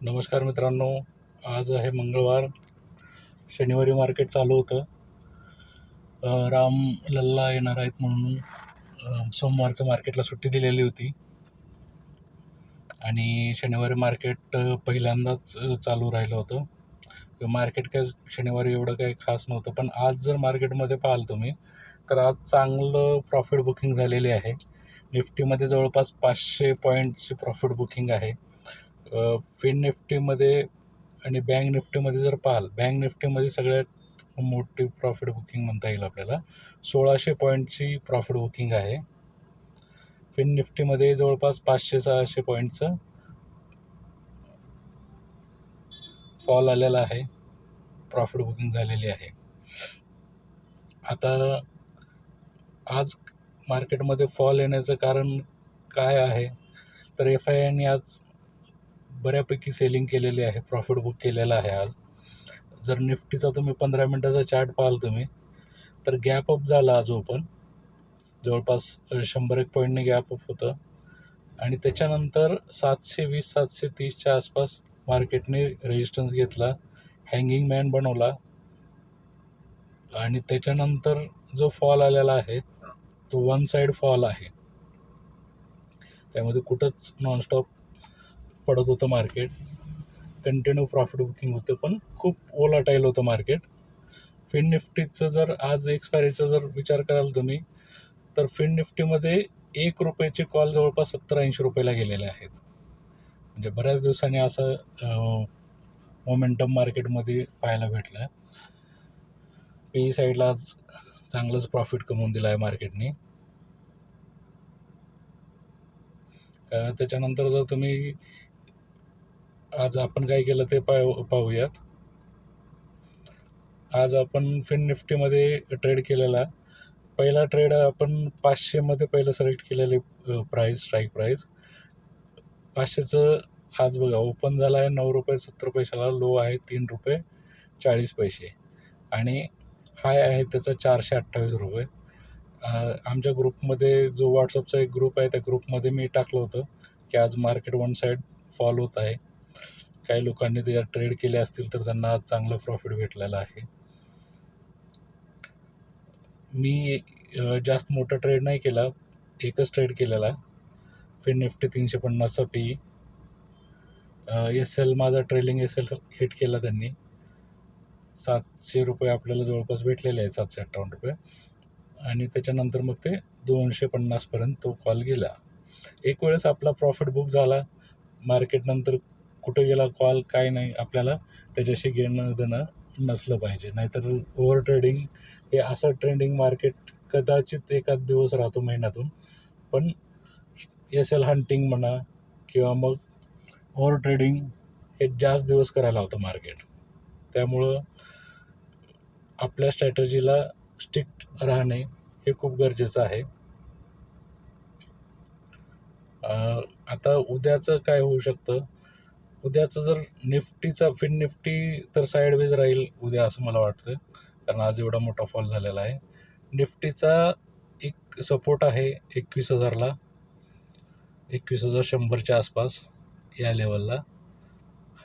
नमस्कार मित्रांनो. आज आहे मंगळवार. शनिवारी मार्केट चालू होतं. राम लल्ला येणार आहेत म्हणून सोमवारचं मार्केटला सुट्टी दिलेली होती आणि शनिवारी मार्केट पहिल्यांदाच चालू राहिलं होतं. मार्केट काय शनिवारी एवढं काही खास नव्हतं, पण आज जर मार्केटमध्ये पाहाल तुम्ही तर आज चांगलं प्रॉफिट बुकिंग झालेली आहे. निफ्टीमध्ये जवळपास 500 पॉईंटची प्रॉफिट बुकिंग आहे. फिन निफ्टीमध्ये आणि बँक निफ्टीमध्ये जर पाहाल, बँक निफ्टीमध्ये सगळ्यात मोठी प्रॉफिट बुकिंग म्हणता येईल आपल्याला. 1600 पॉईंटची प्रॉफिट बुकिंग आहे. फिन निफ्टीमध्ये जवळपास 500-600 पॉईंटचं फॉल आलेला आहे, प्रॉफिट बुकिंग झालेली आहे. आता आज मार्केटमध्ये फॉल येण्याचं कारण काय आहे, तर FIIने आज बऱ्यापैकी सेलिंग केलेली आहे, प्रॉफिट बुक केलेला आहे आज. जर निफ्टीचा तुम्ही 15 मिनटाचा चार्ट पाहाल तुम्ही, तर गॅप अप झाला आज ओपन. जवळपास 100-1 पॉईंटने गॅप अप होतं आणि त्याच्यानंतर 720-730च्या आसपास मार्केटने रेजिस्टन्स घेतला, हँगिंग मॅन बनवला आणि त्याच्यानंतर जो फॉल आलेला आहे तो वन साईड फॉल आहे. त्यामध्ये कुठंच नॉनस्टॉप पडत होतं मार्केट. कंटिन्यू प्रॉफिट बुकिंग होतं, पण खूप वोलाटाईल होतं मार्केट. फिन निफ्टीचं जर आज एक्सपायरीचा जर विचार कराल तुम्ही, तर फिन निफ्टीमध्ये ₹1 कॉल जवळपास 70-80 रुपयाला गेलेले आहेत. म्हणजे बऱ्याच दिवसांनी असं मोमेंटम मार्केटमध्ये पाहायला भेटलं. PE साईडला आज चांगलंच प्रॉफिट कमवून दिलं आहे मार्केटने. त्याच्यानंतर जर तुम्ही आज आपण काय केलं ते पाहूयात. आज आपण फिन निफ्टीमध्ये ट्रेड केलेला. पहिला ट्रेड आपण 500मध्ये पहिलं सिलेक्ट केलेले स्ट्राईक प्राईस 500चं. आज बघा ओपन झाला आहे ₹9.70, लो आहे ₹3.40 आणि हाय आहे त्याचा ₹428. आमच्या ग्रुपमध्ये जो व्हॉट्सअपचा एक ग्रुप आहे, त्या ग्रुपमध्ये मी टाकलं होतं की आज मार्केट वन साईड फॉल होत आहे. काही लोकांनी त्याच्यात ट्रेड केले असतील तर त्यांना आज चांगलं प्रॉफिट भेटलेलं आहे. मी जास्त मोठा ट्रेड नाही केला, एकच ट्रेड केलेला. फिन निफ्टी 350चा PE. SL माझा ट्रेलिंग SL हिट केला त्यांनी. ₹700 आपल्याला जवळपास भेटलेले आहेत, ₹758 आणि त्याच्यानंतर मग ते 250पर्यंत तो कॉल गेला. एक वेळेस आपला प्रॉफिट बुक झाला, मार्केट नंतर कुठं गेला कॉल काय नाही, आपल्याला त्याच्याशी घेणं देणं नसलं पाहिजे. नाहीतर ओव्हर ट्रेडिंग हे असं ट्रेंडिंग मार्केट कदाचित एखाद दिवस राहतो महिन्यातून, पण SL हंटिंग म्हणा किंवा मग ओव्हर ट्रेडिंग हे जास्त दिवस करायला होतं मार्केट. त्यामुळं आपल्या स्ट्रॅटजीला स्ट्रिक्ट राहणे हे खूप गरजेचं आहे. आता उद्याचं काय होऊ शकतं, उद्याचं जर निफ्टीचा फिन निफ्टी तर साईडवेज राहील उद्या असं मला वाटतं, कारण आज एवढा मोठा फॉल झालेला आहे. निफ्टीचा एक सपोर्ट आहे 21,000ला, 21,100च्या आसपास या लेवलला.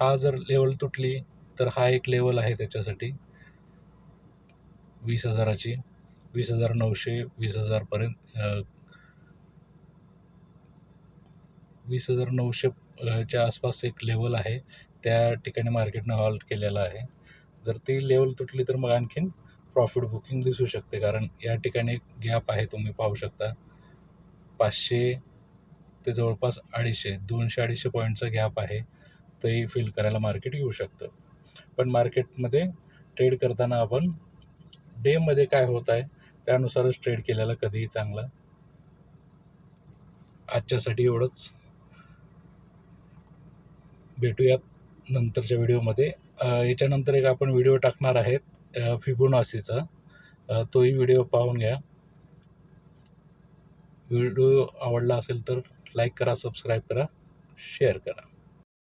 हा जर लेवल तुटली तर हा एक लेवल आहे त्याच्यासाठी 20,000ची, 20,900, 20,000पर्यंत 20,900च्या आसपास एक लेवल आहे. त्या ठिकाणी मार्केटनं हॉल्ट केलेला आहे. जर ती लेवल तुटली तर मग आणखीन प्रॉफिट बुकिंग दिसू शकते, कारण या ठिकाणी एक गॅप आहे, तुम्ही पाहू शकता. 500 ते जवळपास 250-250 पॉईंटचा गॅप आहे. तोही फिल करायला मार्केट येऊ शकतं. पण मार्केटमध्ये ट्रेड करताना आपण डेमध्ये काय होत आहे त्यानुसारच ट्रेड केलेला कधीही चांगला. आजच्यासाठी एवढंच. भेटूयात नंतरच्या व्हिडिओमध्ये. याच्यानंतर एक आपण व्हिडिओ टाकणार आहेत फिबोनासीचा, तोही व्हिडिओ पाहून घ्या. व्हिडिओ आवडला असेल तर लाईक करा, सबस्क्राईब करा, शेअर करा.